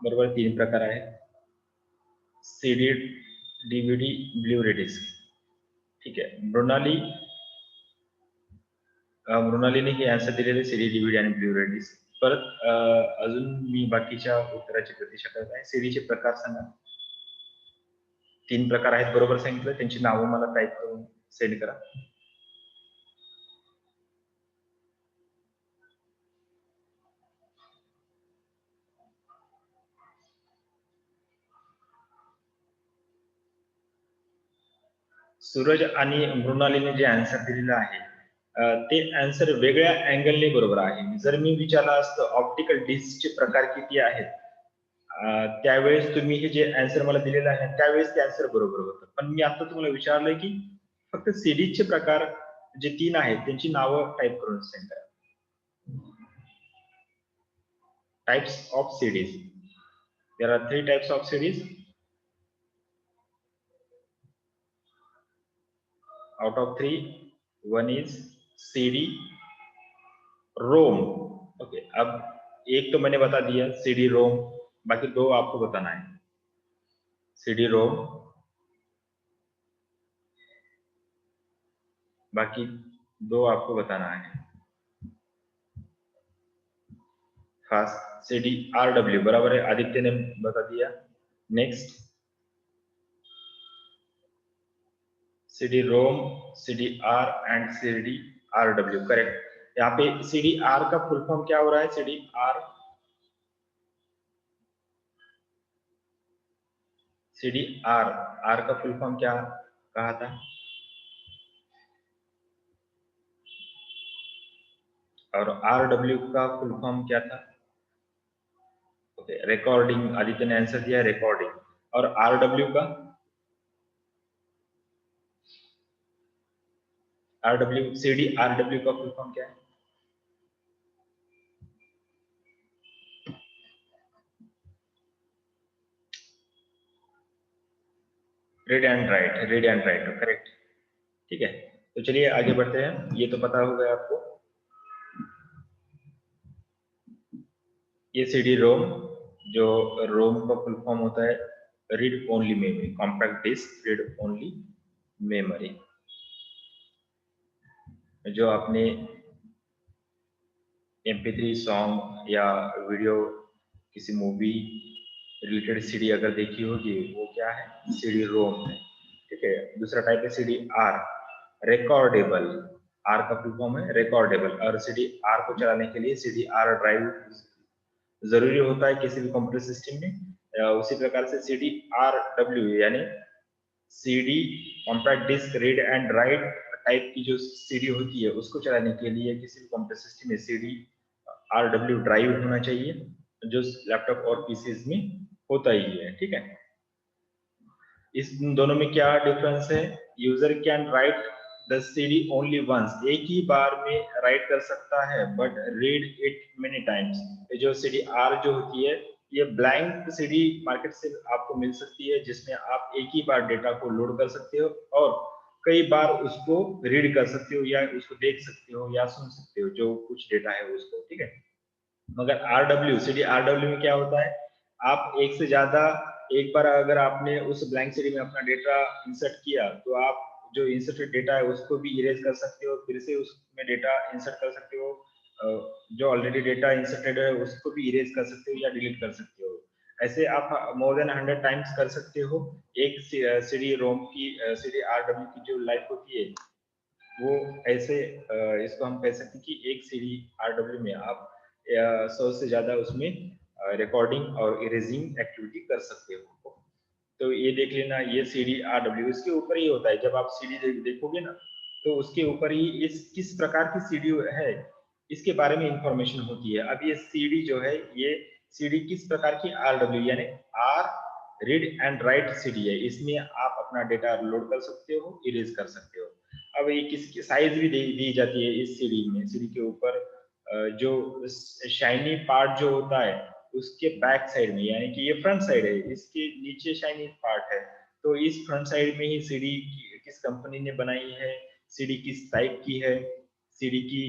बरोबर, 3 प्रकार आहेत. CD, DVD, Blu-ray disc. ठीक आहे. मृणालीने हे आन्सर दिलेले सीडी, डीव्हीडी आणि ब्लू-रे डिस्क. परत अजून मी बाकीच्या उत्तराची प्रतीक्षा करत आहे. सीडीचे प्रकार सांगा. 3 प्रकार आहेत बरोबर सांगितलं. त्यांची नावं मला टाइप करून सेंड करा. सूरज आणि मृणालीने जे आन्सर दिलेलं आहे ते आन्सर वेगळ्या अँगलने बरोबर आहे. जर मी विचारलं असतं ऑप्टिकल डिस्कचे प्रकार किती आहेत, त्यावेळेस तुम्ही हे जे आन्सर मला दिलेलं आहे त्यावेळेस ते आन्सर बरोबर होतं. पण मी आता तुम्हाला विचारलंय की फक्त सीडीचे प्रकार जे 3 आहेत त्यांची नावं टाइप करून सेंड करा. Types of CDs. There are 3 types of CDs. Out of 3, one is CD ROM. Okay, अब एक तो मैंने बता दिया CD रोम, बाकी 2 आपको बताना है. CD रोम, बाकी 2 आपको बताना है. फर्स्ट CD RW बराबर है, आदित्य ने बता दिया. Next CD ROM, CD R and CD RW. Correct. यहाँ पे CD R का फुल फॉर्म क्या हो रहा है? CD R, CD R का फुल फॉर्म क्या कहा था? और RW का फुल फॉर्म क्या था? Okay, recording. आदित्य ने आंसर दिया रिकॉर्डिंग. और RW का? CD RW का फुल फॉर्म क्या है? Read and right. करेक्ट. ठीक है, तो चलिए आगे बढ़ते हैं. ये तो पता हो गया आपको. ये CD रोम, जो रोम का फुल फॉर्म होता है read only memory, compact disc read only memory. जो आपने MP3 सॉन्ग या वीडियो किसी मूवी रिलेटेड सीडी अगर देखी होगी वो क्या है? CD रोम है. ठीक है. दूसरा टाइप है CD R, रिकॉर्डेबल. R का फुल फॉर्म है रिकॉर्डेबल. और CD R को चलाने के लिए CD R ड्राइव जरूरी होता है किसी भी कंप्यूटर सिस्टम में. उसी प्रकार से CD RW यानी CD compact disc read and write type की जो सीडी होती है उसको चलाने के लिए किसी भी कंप्यूटर सिस्टम में CD RW ड्राइव होना चाहिए, जो लैपटॉप और पीसीज में होता ही है. ठीक है. इस दोनों में क्या डिफरेंस है? User can write the CD only once, एक ही बार में राइट कर सकता है, but read it many times. जो CD R जो होती है ये ब्लैंक सीडी मार्केट से आपको मिल सकती है, जिसमें आप एक ही बार डेटा को लोड कर सकते हो और कई बार उसको रीड कर सकते हो या उसको देख सकते हो या सुन सकते हो जो कुछ डेटा है उसको. ठीक है. मगर CD RW में क्या होता है? आप एक से ज्यादा एक बार अगर आपने उस ब्लैंक सीडी में अपना डेटा इंसर्ट किया तो आप जो इंसर्टेड डेटा है उसको भी इरेज कर सकते हो, फिर से उसमें डेटा इंसर्ट कर सकते हो. जो ऑलरेडी डेटा इंसर्टेड है उसको भी इरेज कर सकते हो या डिलीट कर सकते हो. ऐसे आप मोर देन 100 टाइम्स कर सकते हो. एक CD रोम की CD RW की जो लाइफ होती है वो ऐसे इसको हम कह सकते हैं कि एक CD RW में आप 100 से ज्यादा उसमें रिकॉर्डिंग और इरेजिंग एक्टिविटी कर सकते हो. तो ये देख लेना, ये CD RW इसके ऊपर ही होता है. जब आप CD देखोगे ना तो उसके ऊपर ही इस किस प्रकार की CD है इसके बारे में इंफॉर्मेशन होती है. अब ये CD जो है ये CD किस प्रकार की RW यानी R read and right CD है. इसमें आप अपना डेटा लोड कर सकते हो, इरेज कर सकते हो. अब ये किसकी साइज भी दी जाती है इस CD में. CD के ऊपर जो शाइनी पार्ट जो होता है उसके बैक साइड में, यानी कि ये फ्रंट साइड है, इसके नीचे शाइनी पार्ट है. तो इस फ्रंट साइड में ही CD किस कंपनी ने बनाई है, CD किस टाइप की है, CD की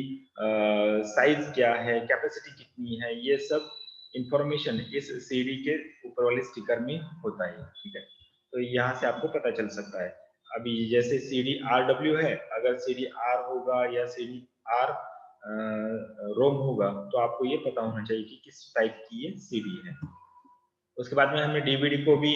साइज क्या है, कैपेसिटी कितनी है, ये सब इंफॉर्मेशन इस सीडी के ऊपर वाले स्टिकर में होता है, ठीक है। तो यहाँ से आपको पता चल सकता है। अभी जैसे सीडी RW है, अगर सीडी आर होगा या सीडी आर रोम होगा, तो आपको ये पता होना चाहिए कि किस टाइप की ये सीडी है। उसके बाद में हमने डीवीडी को भी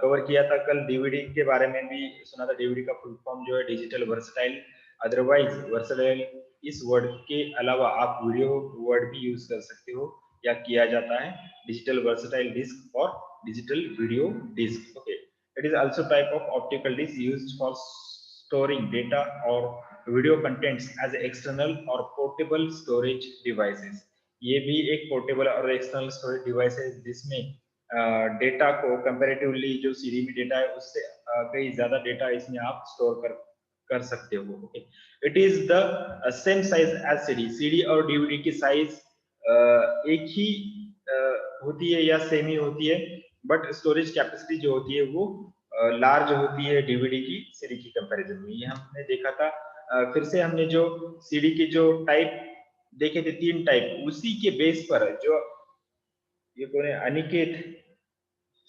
कवर किया था कल। डीवीडी के बारे में भी सुना था। डीवीडी का फुल फॉर्म जो है डिजिटल वर्सटाइल, अदरवाइज वर्सटाइल। इस वर्ड के अलावा आप वीडियो वर्ड भी यूज कर सकते हो या किया जाता है। डिजिटल वर्सटाइल डिस्क और digital video disc. Okay, it is also type of optical disc used for storing data और वीडियो कंटेंट्स एज एक्सटर्नल और पोर्टेबल स्टोरेज डिवाइसेस। ये भी एक पोर्टेबल और एक्सटर्नल स्टोरेज डिवाइस है जिसमें डेटा को कंपैरेटिवली जो सीडी में डेटा है उससे कई ज्यादा डेटा इसमें आप स्टोर कर सकते हो। It is the same size as CD. CD और डीवीडी की साइज एक ही होती है या सेम ही होती है, बट स्टोरेज कैपेसिटी जो होती है वो लार्ज होती है डीवीडी की सीडी की कंपैरिजन में। ये हमने देखा था। फिर से हमने जो सीडी की जो टाइप देखे थे, 3 टाइप, उसी के बेस पर जो ये कौन है, अनिकेत,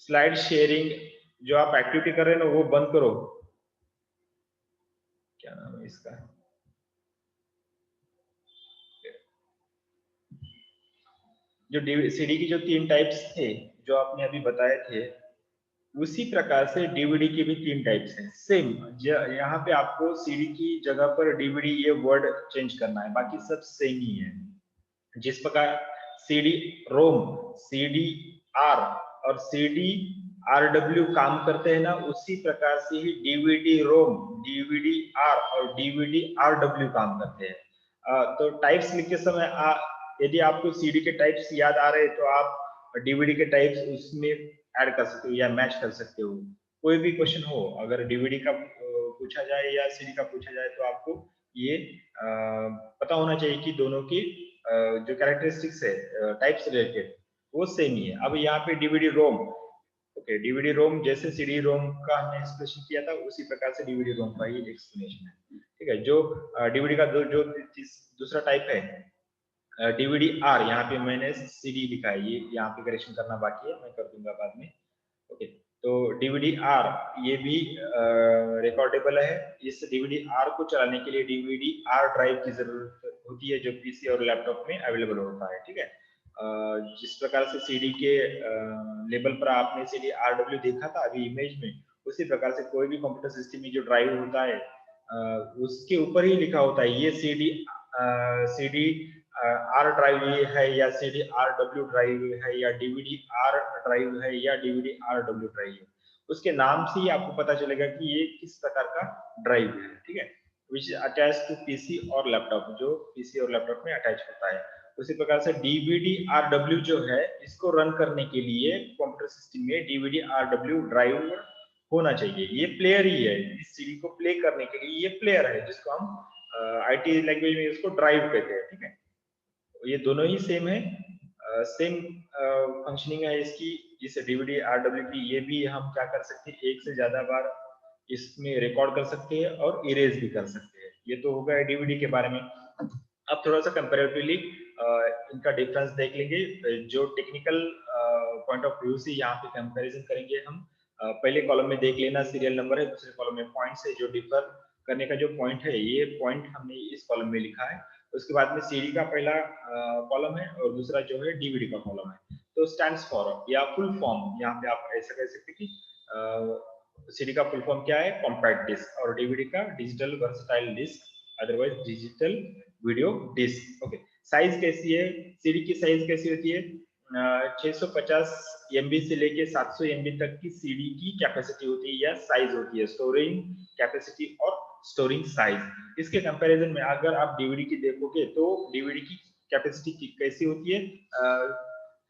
स्लाइड शेयरिंग जो आप एक्टिविटी कर रहे हैं ना वो बंद करो। क्या नाम है इसका? जो सीडी की जो 3 टाइप्स थे जो आपने अभी बताए थे, उसी प्रकार से डीवीडी की भी 3 टाइप्स हैं सेम। यहाँ पे आपको सीडी की जगह पर डीवीडी ये वर्ड चेंज करना है, बाकी सब सेम ही है। जिस प्रकार सीडी रोम, सीडी आर और सीडी आरडब्ल्यू काम करते हैं ना, उसी प्रकार से ही डीवीडी रोम, डीवीडी आर और डीवीडी आरडब्ल्यू काम करते हैं। तो टाइप्स लिखते समय यदि आपको सीडी के टाइप्स याद आ रहे हैं तो आप डीवीडी के टाइप्स उसमें ऐड कर सकते हो या मैच कर सकते हो। कोई भी क्वेश्चन हो, अगर डीवीडी का पूछा जाए या सीडी का पूछा जाए, तो आपको ये पता होना चाहिए कि दोनों की जो कैरेक्टरिस्टिक्स है टाइप्स रिलेटेड वो सेम ही है। अब यहाँ पे डीवीडी रोम, ओके, डीवीडी रोम जैसे सीडी रोम का हमने एक्सप्लेनेशन किया था उसी प्रकार से डीवीडी रोम का ही एक्सप्लेनेशन है, ठीक है। जो डीवीडी का जो दूसरा टाइप है डीवीडी आर, यहाँ पे मैंने सीडी लिखा है, ये यहाँ पे करेक्शन करना बाकी है, मैं कर दूंगा बाद में। ओके, तो डीवीडी आर ये भी रिकॉर्डेबल है। इस डीवीडी आर को चलाने के लिए डीवीडी आर ड्राइव की जरूरत होती है जो पीसी और लैपटॉप में अवेलेबल होता है, ठीक है। जिस प्रकार से सीडी के लेबल पर आपने सीडी आरडब्ल्यू देखा था अभी इमेज में, उसी प्रकार से कोई भी कंप्यूटर सिस्टम में जो ड्राइव होता है उसके ऊपर ही लिखा होता है ये सीडी आर ड्राइव है या सीडी आरडब्ल्यू ड्राइव है या डीवीडी आर ड्राइव है या डीवीडी आरडब्ल्यू ड्राइव है। उसके नाम से ही आपको पता चलेगा कि ये किस प्रकार का ड्राइव है, ठीक है। Which is attach to PC और लैपटॉप, जो पीसी और लैपटॉप में अटैच होता है। उसी प्रकार से डीवीडी आरडब्ल्यू जो है, इसको रन करने के लिए कंप्यूटर सिस्टम में डीवीडी आरडब्ल्यू ड्राइव होना चाहिए। ये प्लेयर ही है, इस सीडी को प्ले करने के लिए ये प्लेयर है जिसको हम आईटी लैंग्वेज में इसको ड्राइव कहते हैं, ठीक है। ये दोनों ही सेम है, सेम फंक्शनिंग है इसकी। इस डीवीडी आरडब्ल्यू की ये भी हम क्या कर सकते हैं, एक से ज्यादा बार इसमें रिकॉर्ड कर सकते हैं और इरेज भी कर सकते हैं। ये तो होगा डीवीडी के बारे में। अब थोड़ा सा कंपैरेटिवली इनका डिफरेंस देख लेंगे। जो टेक्निकल पॉइंट ऑफ व्यू से यहाँ पे कंपैरिजन करेंगे हम। पहले कॉलम में देख लेना सीरियल नंबर है, दूसरे कॉलम में पॉइंट्स है। जो डिफर करने का जो पॉइंट है, ये पॉइंट हमने इस कॉलम में लिखा है। उसके बाद में सीडी का पहला कॉलम है और दूसरा जो है डीवीडी का कॉलम है। तो स्टैंड्स फॉर या फुल फॉर्म, यहाँ पे आप ऐसा कह सकते कि सीडी का फुल फॉर्म क्या है, कॉम्पैक्ट डिस्क, और डीवीडी का digital versatile disc, otherwise digital video disc. Okay, size कैसी है, सीडी की साइज कैसी होती है, 650 MB से लेके 700 MB तक की सीडी की कैपेसिटी होती है या साइज होती है, स्टोरिंग कैपेसिटी और स्टोरिंग साइज। इसके कंपैरिजन में अगर आप डीवीडी की देखोगे तो डीवीडी की कैपेसिटी कैसी होती है,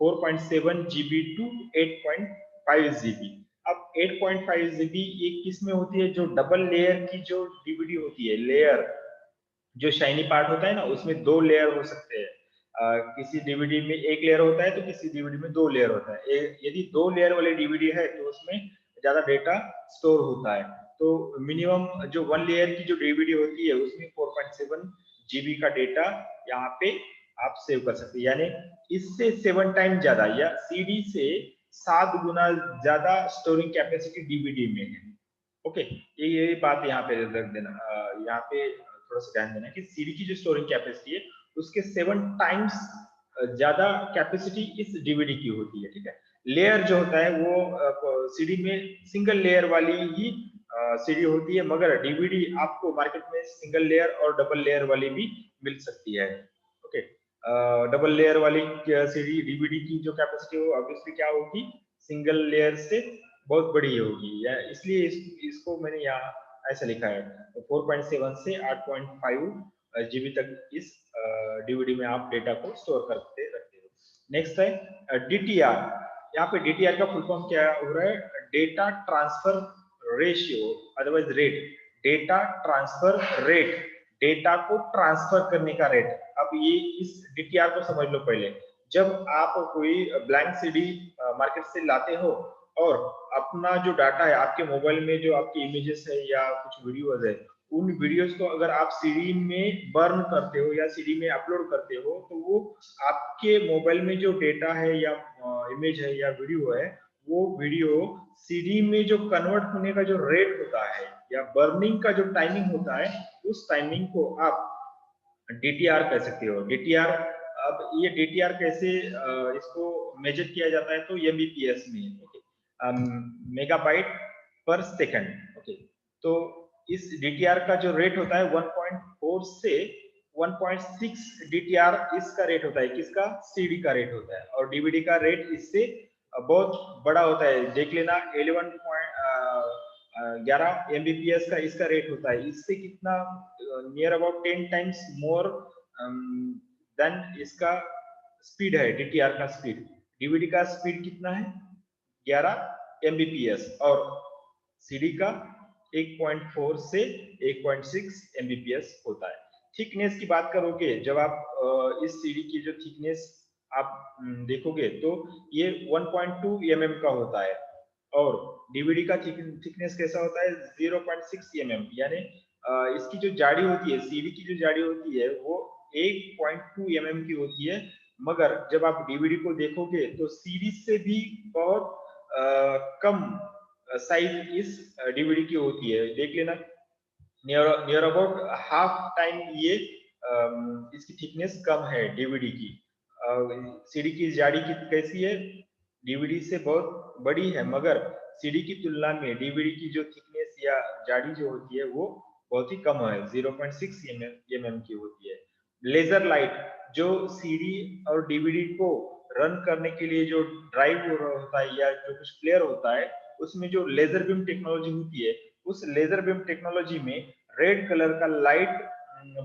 4.7 GB टू 8.5 GB। अब 8.5 GB ये किस में होती है, जो डबल लेयर की जो डीवीडी होती है, लेयर जो शाइनी पार्ट होता है ना, उसमें 2 लेयर हो सकते हैं। किसी डीवीडी में 1 लेयर होता है तो किसी डीवीडी में 2 लेयर होता है। यदि 2 लेयर वाली डीवीडी है तो उसमें ज्यादा डेटा स्टोर होता है। तो मिनिमम जो 1 लेयर की जो डीवीडी होती है उसमें 4.7 GB का डेटा यहाँ पे आप सेव कर सकते हैं, यानी इससे 7 टाइम ज्यादा या सीडी से 7 गुना ज्यादा स्टोरिंग कैपेसिटी डीवीडी में है। ओके, ये बात यहाँ पे रख देना, यहाँ पे थोड़ा सा ध्यान देना कि सीडी की जो स्टोरिंग कैपेसिटी है उसके 7 टाइम्स ज्यादा कैपेसिटी इस डीवीडी की होती है। ठीक है, लेयर जो होता है वो सीडी में सिंगल लेयर वाली ही सीडी होती है, मगर डीवीडी आपको मार्केट में सिंगल लेयर और डबल लेयर वाली भी मिल सकती है। ओके, डबल लेयर वाली सीडी डीवीडी की जो कैपेसिटी हो ऑब्वियसली क्या होगी, सिंगल लेयर से बहुत बड़ी होगी, या इसलिए इसको मैंने यहाँ ऐसा लिखा है। तो 4.7 से 8.5 जीबी तक इस डीवीडी में आप डेटा को स्टोर करते रखते हो। नेक्स्ट है डीटीआर। यहाँ पे डीटीआर का फुल फॉर्म क्या हो रहा है, data transfer ratio, otherwise rate, data transfer rate, data को ट्रांसफर करने का रेट। अब ये इस डीटीआर को समझ लो पहले। जब आप कोई ब्लैंक सीडी मार्केट से लाते हो और अपना जो डाटा है आपके मोबाइल में, जो आपकी इमेजेस है या कुछ वीडियोस है, उन वीडियोस को अगर आप सीडी में बर्न करते हो या सीडी में अपलोड करते हो, तो वो आपके मोबाइल में जो डेटा है या इमेज है या वीडियो है, वो वीडियो सीडी में जो कन्वर्ट होने का जो रेट होता है या बर्निंग का जो टाइमिंग होता है, उस टाइमिंग को आप डीटीआर कह सकते हो। डीटीआर, अब ये डीटीआर कैसे इसको मेजर किया जाता है, तो एमबीपीएस में, मेगाबाइट पर सेकंड। ओके, तो इस डीटीआर का जो रेट होता है 1.4 से 1.6 डीटीआर इसका रेट होता है, किसका, सीडी का रेट होता है, और डीवीडी का रेट इससे बहुत बड़ा होता है। देख लेना 11 एमबीपीएस का इसका रेट होता है, इससे कितना near about 10 times more than इसका स्पीड है, डीटीआर का स्पीड। डीवीडी का स्पीड कितना है, 11 एमबीपीएस, और सीडी का 1.4 से 1.6 एमबीपीएस होता है। थिकनेस की बात करोगे, जब आप इस सीडी की जो थिकनेस आप देखोगे तो ये 1.2 mm का होता है, और डीवीडी का थिकनेस कैसा होता है, 0.6 mm, यानी इसकी जो जाड़ी होती है, सीडी की जो जाड़ी होती है वो 1.2 mm की होती है, मगर जब आप डीवीडी को देखोगे तो सीडी से भी बहुत कम साइज इस डीवीडी की होती है। देख लेना, नियर अबाउट हाफ टाइम ये इसकी थिकनेस कम है डीवीडी की। सीडी की जाड़ी कैसी है, डीवीडी से बहुत बड़ी है, मगर सीडी की तुलना में डीवीडी की जो थिकनेस या जाड़ी जो होती है वो बहुत ही कम है, 0.6 mm की होती है। लेजर लाइट, जो सीडी और डीवीडी को रन करने के लिए जो ड्राइव होता है या जो कुछ प्लेयर होता है, उसमें जो लेजर बीम टेक्नोलॉजी होती है, उस लेजर बीम टेक्नोलॉजी में रेड कलर का लाइट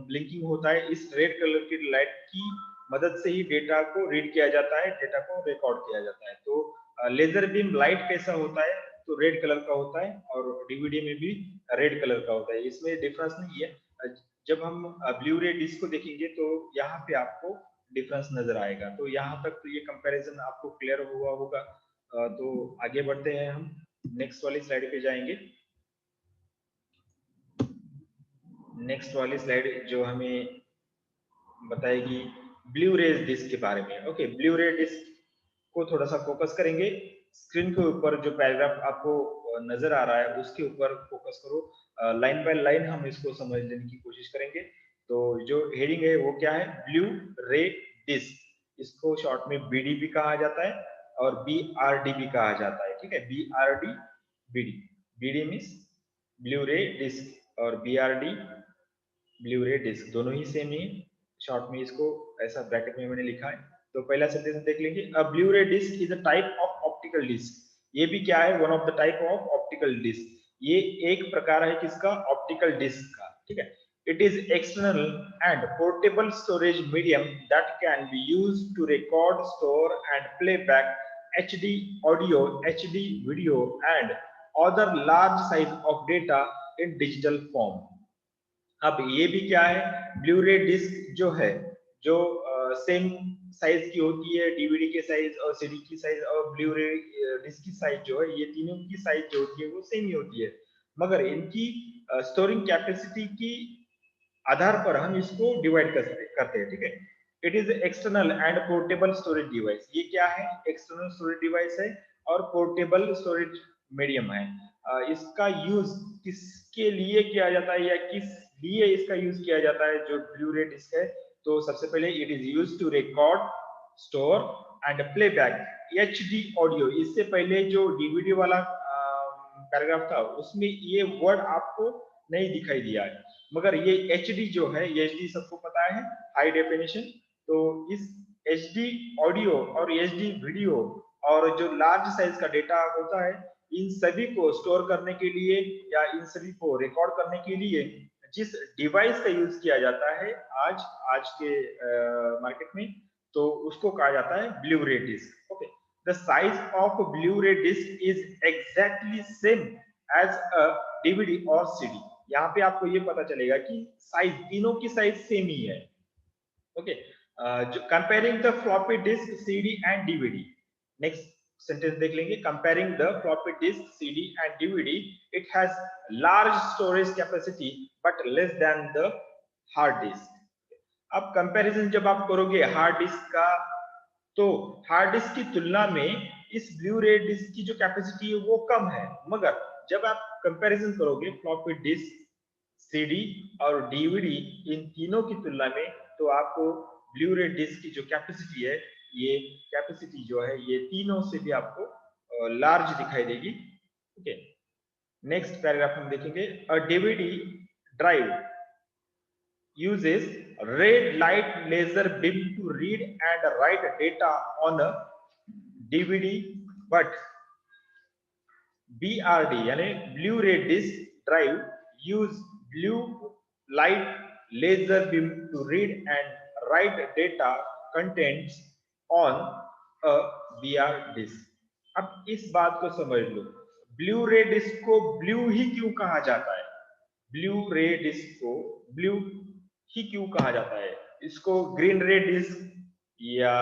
ब्लिंकिंग होता है। इस रेड कलर की लाइट की मदद से ही डेटा को रीड किया जाता है, डेटा को रिकॉर्ड किया जाता है। तो लेजर बीम लाइट कैसा होता है, तो रेड कलर का होता है, और डीवीडी में भी रेड कलर का होता है, इसमें डिफरेंस नहीं है। जब हम ब्लू रे डिस्क को देखेंगे तो यहाँ पे आपको डिफरेंस नजर आएगा। तो यहाँ तक तो ये कंपैरिजन आपको क्लियर हुआ होगा। तो आगे बढ़ते हैं, हम नेक्स्ट वाली स्लाइड पे जाएंगे। नेक्स्ट वाली स्लाइड जो हमें बताएगी ब्लू रे डिस्क के बारे में। ओके, ब्लू रे डिस्क को थोड़ा सा फोकस करेंगे। स्क्रीन के ऊपर जो पैराग्राफ आपको नजर आ रहा है उसके ऊपर फोकस करो, लाइन बाय लाइन हम इसको समझने की कोशिश करेंगे। तो जो हेडिंग है वो क्या है, ब्लू रे डिस्क, इसको शॉर्ट में बीडी भी कहा जाता है और बीआरडी भी कहा जाता है। ठीक है, BRD, BD, BD means blue रे डिस्क और बीआरडी ब्लू रे डिस्क, दोनों ही सेम ही। शॉर्ट में इसको ऐसा ब्रैकेट में मैंने लिखा है। तो पहला सेंटेंस देख लेंगे, अ ब्लू रे disc is a type of optical disc. ये भी क्या है, one of the type of optical disc. ये एक प्रकार है किसका, ऑप्टिकल डिस्क का। ठीक है, it is external and portable storage medium that can be used to record, store and play back HD audio, HD video and other large size of data in digital form. अब ये भी क्या है, blu रे disc जो है, जो same size की होती है, डीवीडी के साइज और सीडी की साइज और ब्लू रे डिस्क की साइज जो है, ये तीनों की साइज जो होती है वो सेम ही होती है, मगर इनकी स्टोरिंग कैपेसिटी की आधार पर हम इसको डिवाइड करते हैं। ठीक है, it is external and portable storage device. ये क्या है? एक्सटर्नल स्टोरेज डिवाइस है और पोर्टेबल स्टोरेज मीडियम है। इसका यूज किसके लिए किया जाता है या किस लिए इसका यूज किया जाता है जो ब्लू रे डिस्क है? तो सबसे पहले it is use to record, store and playback HD audio. इससे पहले जो डीवीडी वाला पैराग्राफ था उसमें ये वर्ड आपको नहीं दिखाई दिया है, मगर ये एचडी जो है, ये एचडी सबको पता है, हाई डेफिनेशन। तो इस एचडी ऑडियो और एचडी वीडियो और जो लार्ज साइज का डेटा होता है, इन सभी को स्टोर करने के लिए या इन सभी को रिकॉर्ड करने के लिए जिस डिवाइस का यूज किया जाता है आज आज के मार्केट में, तो उसको कहा जाता है ब्लू रे disc. Okay, the size of blu रे disc is exactly same as a DVD और सीडी। यहाँ पे आपको ये पता चलेगा कि साइज, तीनों की साइज सेम ही है। Okay, comparing the floppy disk, CD and DVD. Next sentence देख लेंगे। Comparing the floppy disk, CD and DVD, it has large storage capacity but less than the hard disk. अब comparison जब आप करोगे hard disk का, तो hard disk की तुलना में इस ब्लू रे डिस्क की जो कैपेसिटी है वो कम है, मगर जब आप कंपैरिजन करोगे फ्लॉपी डिस्क, सीडी और डीवीडी, इन तीनों की तुलना में, तो आपको ब्लू रे डिस्क की जो कैपेसिटी है, ये कैपेसिटी जो है ये तीनों से भी आपको लार्ज दिखाई देगी। ओके, नेक्स्ट पैराग्राफ हम देखेंगे। A DVD drive uses red light laser beam to read and write data on a DVD, but BRD यानी ब्लू रे disk drive use blue light laser beam to read and write data contents on a BR disk। अब इस बात को समझ लो, blue रे disc को blue ही क्यों कहा जाता है? ब्लू रे डिस्क को ब्लू ही क्यों कहा जाता है? इसको ग्रीन रे डिस्क या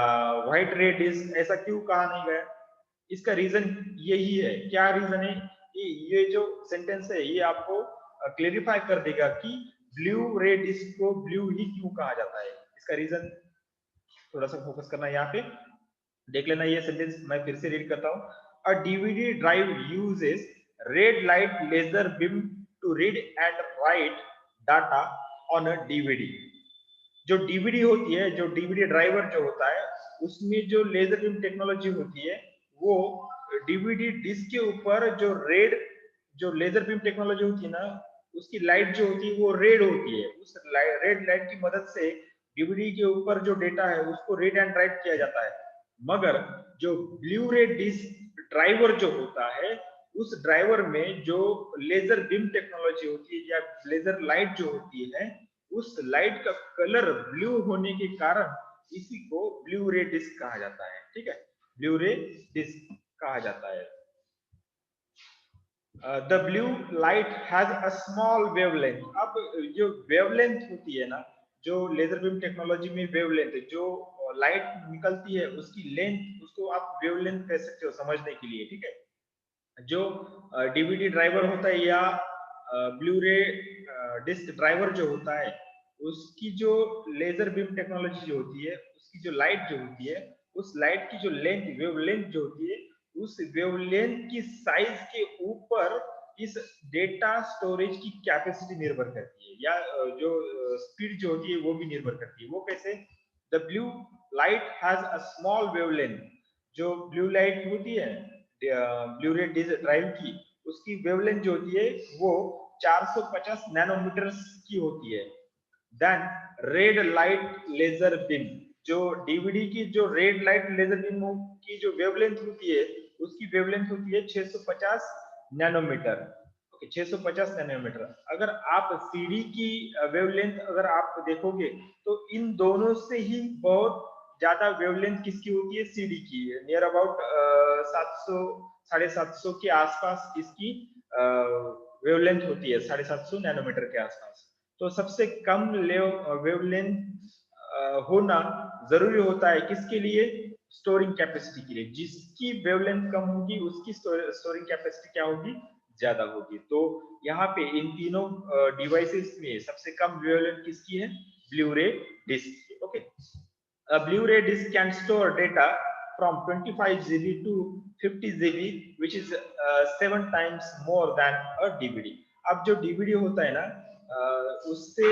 व्हाइट रे डिस्क ऐसा क्यों कहा नहीं गया? इसका रीजन यही है। क्या रीजन है? ये जो सेंटेंस है ये आपको क्लेरिफाई कर देगा कि ब्लू रे डिस्क को ब्लू ही क्यों कहा जाता है। इसका रीजन थोड़ा सा फोकस करना है यहाँ पे, देख लेना। ये सेंटेंस मैं फिर से रीड करता हूँ। A DVD drive uses red light laser beam to read and write data on a DVD. जो डीवीडी होती है, जो डीवीडी ड्राइवर जो होता है, उसमें जो लेजर बीम टेक्नोलॉजी होती है, वो डीवीडी डिस्क के ऊपर जो रेड, जो लेजर बीम टेक्नोलॉजी होती है ना, उसकी लाइट जो होती है वो रेड होती है। उस रेड लाइट की मदद से डीवीडी के ऊपर जो डेटा है उसको रीड एंड राइट किया जाता है। मगर जो ब्लू रे डिस्क ड्राइवर जो होता है, उस ड्राइवर में जो लेजर बीम टेक्नोलॉजी होती है या लेजर लाइट जो होती है, उस लाइट का कलर ब्लू होने के कारण इसी को ब्लू रे डिस्क कहा जाता है। ठीक है, ब्लू रे डिस्क कहा जाता है। The blue light has a small wavelength. अब जो वेवलेंथ होती है ना, जो लेजर बीम टेक्नोलॉजी में वेवलेंथ, जो लाइट निकलती है उसकी लेंथ, उसको आप वेवलेंथ कह सकते हो समझने के लिए। ठीक है, जो डीवीडी ड्राइवर होता है या ब्लू रे डिस्क ड्राइवर जो होता है, उसकी जो लेजर बीम टेक्नोलॉजी जो होती है, उसकी जो लाइट जो होती है, उस लाइट की जो लेंथ, वेवलेंथ जो होती है, उस वेवलेंथ की साइज के ऊपर इस डेटा स्टोरेज की कैपेसिटी निर्भर करती है, या जो स्पीड जो होती है वो भी निर्भर करती है। वो कैसे? The blue light has a small wavelength. जो ब्लू लाइट होती है ब्लू रे ड्राइव की, उसकी वेवलेंथ जो होती है वो 450 नैनोमीटर की होती है। Then red light laser beam, जो डीवीडी की जो रेड लाइट लेजर बीम की जो वेवलेंथ होती है, उसकी वेवलेंथ होती है 650 नैनोमीटर। Okay, 650 nanometre. अगर आप सीडी की वेवलेंथ अगर आप देखोगे, तो इन दोनों से ही बहुत ज्यादा वेवलेंथ किसकी होती है? सीडी की। नियर अबाउट 700 750 के आसपास इसकी वेवलेंथ होती है, 750 नैनोमीटर के आसपास। तो सबसे कम वेवलेंथ होना जरूरी होता है किसके लिए? स्टोरिंग कैपेसिटी के लिए। जिसकी वेवलेंथ कम होगी उसकी स्टोरिंग कैपेसिटी क्या होगी? ज्यादा होगी। तो यहाँ पे इन तीनों डिवाइसेस में सबसे कम वेवलेंथ किसकी है? ब्लू रे डिस्क की। Okay, A Blu-ray disc can store data from 25 GB to 50 GB, which is 7 times more than a DVD. अब जो DVD होता है ना, उससे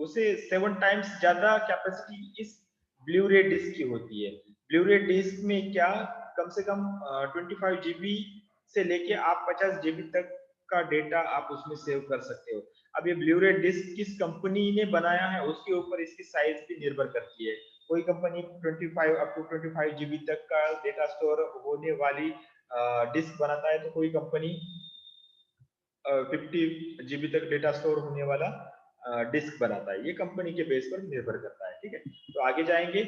उसे 7 टाइम्स ज्यादा कैपेसिटी इस ब्लू-रे डिस्क की होती है। ब्लू-रे डिस्क में क्या, कम से कम 25 GB से लेके आप 50 GB तक का डेटा आप उसमें सेव कर सकते हो। अब ये ब्लू-रे डिस्क किस कंपनी ने बनाया है उसके ऊपर इसकी साइज भी निर्भर करती है। कोई कंपनी 25 अप टू 25 GB तक का डेटा स्टोर होने वाली डिस्क बनाता है, तो कोई कंपनी 50 GB तक डेटा स्टोर होने वाला डिस्क बनाता है। ये कंपनी के बेस पर निर्भर करता है। ठीक है, तो आगे जाएंगे।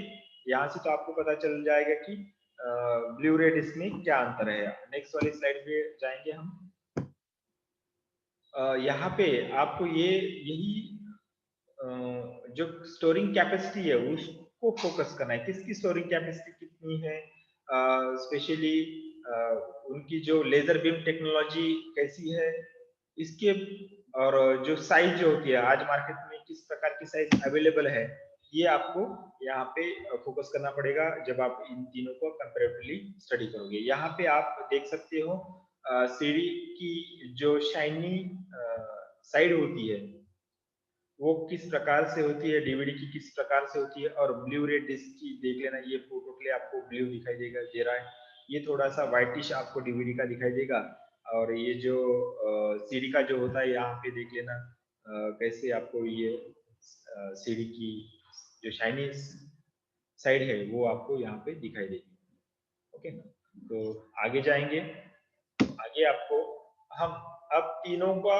यहाँ से तो आपको पता चल जाएगा कि ब्लू-रे डिस्क में क्या अंतर है। नेक्स्ट वाली स्लाइड पे जाएंगे हम। यहाँ पे आपको यही जो स्टोरिंग कैपेसिटी है उसको फोकस करना है। किसकी स्टोरिंग कैपेसिटी कितनी है, स्पेशली उनकी जो लेजर बीम टेक्नोलॉजी कैसी है इसके, और जो साइज जो होती है आज मार्केट में किस प्रकार की साइज अवेलेबल है, ये आपको यहाँ पे फोकस करना पड़ेगा जब आप इन तीनों को कंपैरेटिवली स्टडी करोगे। यहाँ पे आप देख सकते हो सीडी की जो शाइनी साइड होती है वो किस प्रकार से होती है, डीवीडी की किस प्रकार से होती है, और ब्लू-रे डिस्क की देख लेना। ये टोटली आपको ब्लू दिखाई दे रहा है, ये थोड़ा सा व्हाइटिश आपको डीवीडी का दिखाई देगा, और ये जो सीडी का जो होता है यहाँ पे देख लेना कैसे आपको ये सीडी की जो शाइनी साइड है वो आपको यहाँ पे दिखाई देगी। ओके, तो आगे जाएंगे। आगे आपको हम अब तीनों का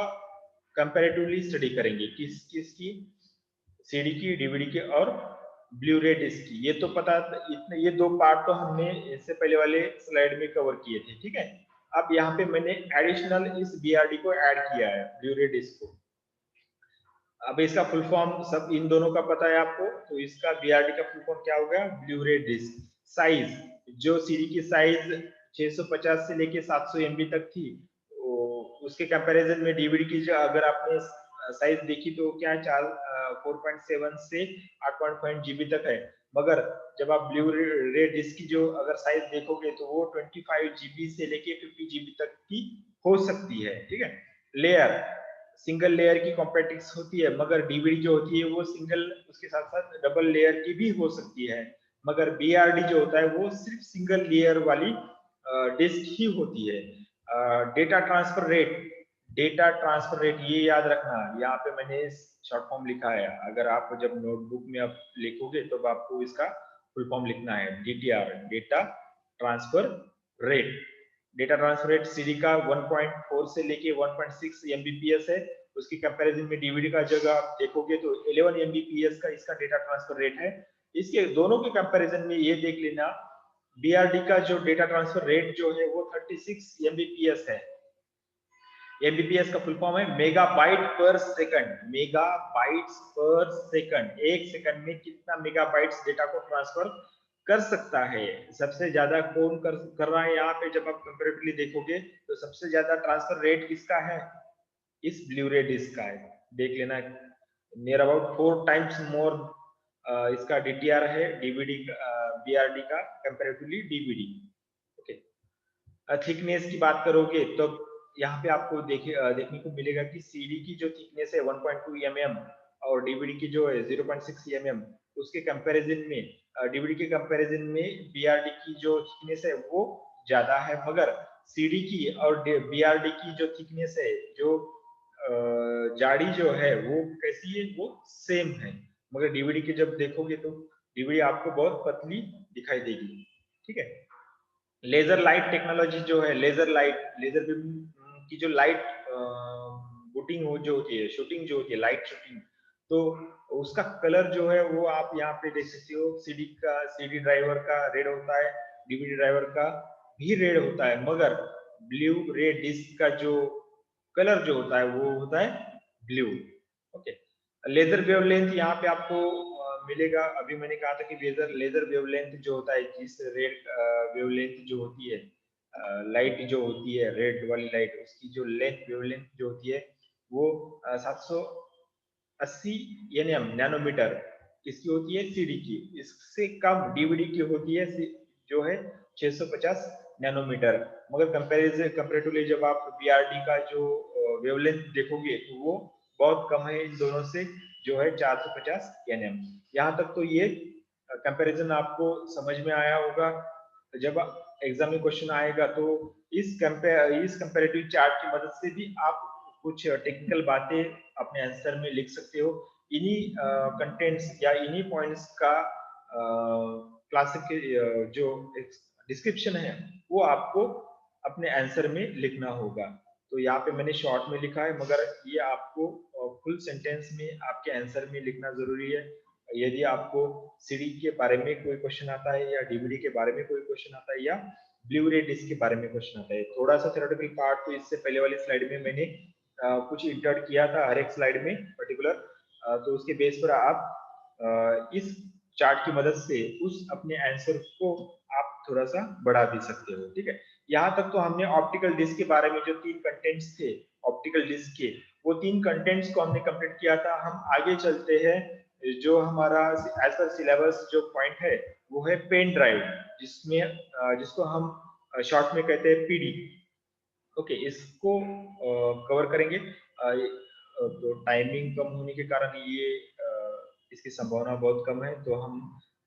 कंपैरेटिवली स्टडी करेंगे, किस किस की, सीडी की, डीवीडी की और ब्लू-रे डिस्क की। ये तो पता, इतने ये दो पार्ट तो हमने इससे पहले वाले स्लाइड में कवर किए थे। ठीक है, अब यहाँ पे मैंने एडिशनल इस बीआरडी को ऐड किया है, ब्लू-रे डिस्क को। अब इसका फुल फॉर्म सब इन दोनों का पता है आपको, तो इसका बीआरडी का फुल फॉर्म क्या हो गया, ब्लू-रे डिस्क। साइज, जो सीडी की साइज 650 से लेके 700 MB तक थी, उसके कंपैरिजन में डीवीडी की जो अगर आपने साइज देखी तो क्या 4.7 से 8.5 GB तक है। मगर जब आप ब्लू रे डिस्क की जो अगर साइज देखोगे तो वो 25 GB से लेके 50 GB तक की हो सकती है। ठीक है, लेयर, सिंगल लेयर की कॉम्पेटिक्स होती है, मगर डीवीडी जो होती है वो सिंगल, उसके साथ साथ डबल लेयर की भी हो सकती है। मगर बीआरडी जो होता है वो सिर्फ सिंगल लेयर वाली डिस्क ही होती है। Data transfer rate, data transfer rate ये याद रखना, यहाँ पे मैंने शॉर्ट फॉर्म लिखा है। अगर आप जब नोटबुक में आप लिखोगे तो आपको इसका फुल फॉर्म लिखना है, DTR, data transfer rate. Data transfer rate CD का 1.4 से लेके 1.6 एमबीपीएस है, उसकी कंपैरिजन में डीवीडी का जगह आप देखोगे तो 11 एमबीपीएस का इसका डेटा ट्रांसफर रेट है। इसके दोनों के कंपैरिजन में ये देख लेना, बीआरडी का जो डेटा ट्रांसफर रेट जो है वो 36 एमबीपीएस है। एमबीपीएस का फुल फॉर्म है मेगाबाइट पर सेकंड, मेगाबाइट्स पर सेकंड। एक सेकंड में कितना मेगाबाइट्स डेटा को ट्रांसफर कर सकता है। सबसे ज्यादा कौन कर रहा है यहाँ पे, जब आप कंपैरेटिवली देखोगे तो सबसे ज्यादा ट्रांसफर रेट किसका है, इस ब्लू-रे डिस्क का है। देख लेना, नियर अबाउट 4 टाइम्स मोर इसका डीटीआर है डीवीडी बीआरडी का कंपैरेटिवली डीवीडी। ओके, थिकनेस की बात करोगे तो यहाँ पे आपको देखने को मिलेगा कि सीडी की जो थिकनेस है 1.2 mm और डीवीडी की जो है 0.6 mm, उसके कंपैरिजन में डीवीडी के कंपैरिजन में बीआरडी की जो थिकनेस है वो ज्यादा है। मगर सीडी की और बीआरडी की जो थिकनेस है, जो जाड़ी जो है वो कैसी है, वो सेम है। मगर डीवीडी की जब देखोगे तो डीवीडी आपको बहुत पतली दिखाई देगी। ठीक है, लेजर लाइट टेक्नोलॉजी जो है, लेजर लाइट, लेजर बीम की जो लाइट बुटिंग हो जो होती है, शूटिंग जो होती है, लाइट शूटिंग, तो उसका कलर जो है वो आप यहाँ पे देख सकते हो। सीडी का, सीडी ड्राइवर का रेड होता है, डीवीडी ड्राइवर का भी रेड होता है, मगर ब्लू रे डिस्क का जो कलर जो होता है वो होता है ब्लू। ओके, लेजर वेवलेंथ यहाँ पे आपको मिलेगा। अभी मैंने कहा था कि लेजर लेजर वेवलेंथ जो होता है, जिस रेड वेवलेंथ जो होती है, लाइट जो होती है रेड वाली लाइट, उसकी जो लेंथ वेवलेंथ जो होती है वो 700 80 nm नैनोमीटर किसकी होती है, सीडी की। इससे कम डीवीडी की होती है जो है 650 नैनोमीटर। मगर कंपैरेटिवली जब आप बीआरडी का जो वेवलेंथ देखोगे तो वो बहुत कम है इन दोनों से, जो है 450 nm। यहाँ तक तो ये कंपैरिजन आपको समझ में आया होगा। जब एग्जाम में क्वेश्चन आएगा तो इस कंपैरेटिव चार्ट की मदद से भी आप कुछ टेक्निकल बातें अपने आंसर में लिख सकते हो। इन्हीं कंटेंट्स या इन्हीं पॉइंट्स का क्लासिक जो डिस्क्रिप्शन है वो आपको अपने आंसर में लिखना होगा। तो यहाँ पे मैंने शॉर्ट में लिखा है, मगर ये आपको फुल सेंटेंस में आपके आंसर में लिखना जरूरी है। यदि आपको सीडी के बारे में कोई क्वेश्चन आता है या डीवीडी के बारे में कोई क्वेश्चन आता है या ब्लू रे डिस्क के बारे में क्वेश्चन आता है, थोड़ा सा थ्योरेटिकल पार्ट तो इससे पहले वाली स्लाइड में मैंने कुछ इंटर्ट किया था हर एक स्लाइड में पर्टिकुलर। तो उसके बेस पर आप इस चार्ट की मदद से उस अपने आंसर को आप थोड़ा सा बढ़ा भी सकते हो। ठीक है, यहाँ तक तो हमने ऑप्टिकल डिस्क के बारे में जो 3 कंटेंट्स थे ऑप्टिकल डिस्क के, वो 3 कंटेंट्स को हमने कंप्लीट किया था। हम आगे चलते हैं। जो हमारा एज पर सिलेबस जो पॉइंट है वो है पेन ड्राइव, जिसको हम शॉर्ट में कहते हैं पीडी। ओके, इसको कवर करेंगे। तो टाइमिंग कम होने के कारण ये इसकी संभावना बहुत कम है। तो हम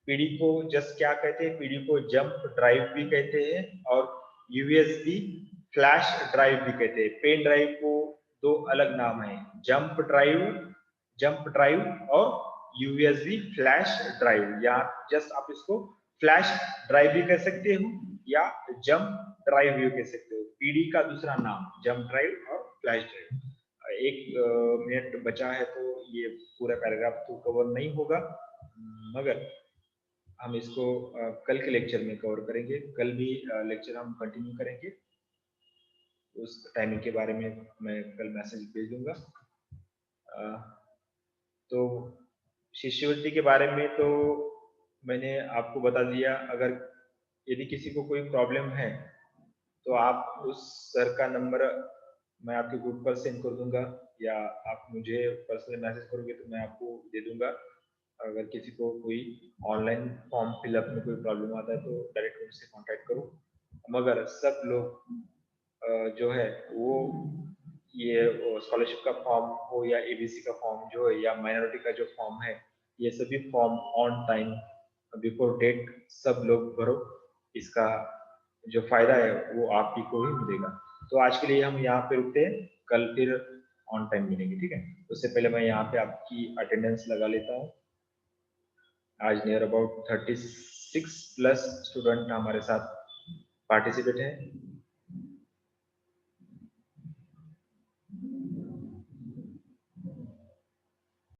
पीडी को जस्ट क्या कहते हैं, पीडी को जंप ड्राइव भी कहते हैं और यूएसबी फ्लैश ड्राइव भी कहते हैं। पेन ड्राइव को 2 अलग नाम है, जंप ड्राइव और यूएसबी फ्लैश ड्राइव, या जस्ट आप इसको फ्लैश ड्राइव भी कह सकते हो या जंप ड्राइव भी कह सकते हो। पीडी का दूसरा नाम जंप ड्राइव और फ्लैश ड्राइव। एक मिनट बचा है तो ये पूरा पैराग्राफ तो कवर नहीं होगा, मगर हम इसको कल के लेक्चर में कवर करेंगे। कल भी लेक्चर हम कंटिन्यू करेंगे। उस टाइमिंग के बारे में मैं कल मैसेज भेज दूंगा। तो शिष्यवृत्ति के बारे में तो मैंने आपको बता दिया। अगर यदि किसी को कोई प्रॉब्लम है तो आप उस सर का नंबर मैं आपके ग्रुप पर सेंड कर दूंगा, या आप मुझे पर्सनल मैसेज करोगे तो मैं आपको दे दूंगा। अगर किसी को कोई ऑनलाइन फॉर्म फिलअप में कोई प्रॉब्लम आता है तो डायरेक्ट मुझसे कांटेक्ट करो। मगर सब लोग जो है वो ये स्कॉलरशिप का फॉर्म हो या एबीसी का फॉर्म जो है या माइनॉरिटी का जो फॉर्म है, ये सभी form on time before date सब लोग भरो। इसका जो फायदा है वो आप ही को ही मिलेगा। तो आज के लिए हम यहाँ पे रुकते हैं, कल फिर ऑन टाइम मिलेंगे। ठीक है, उससे पहले मैं यहाँ पे आपकी अटेंडेंस लगा लेता हूँ। आज नियर अबाउट 36 प्लस स्टूडेंट हमारे साथ पार्टिसिपेट हैं।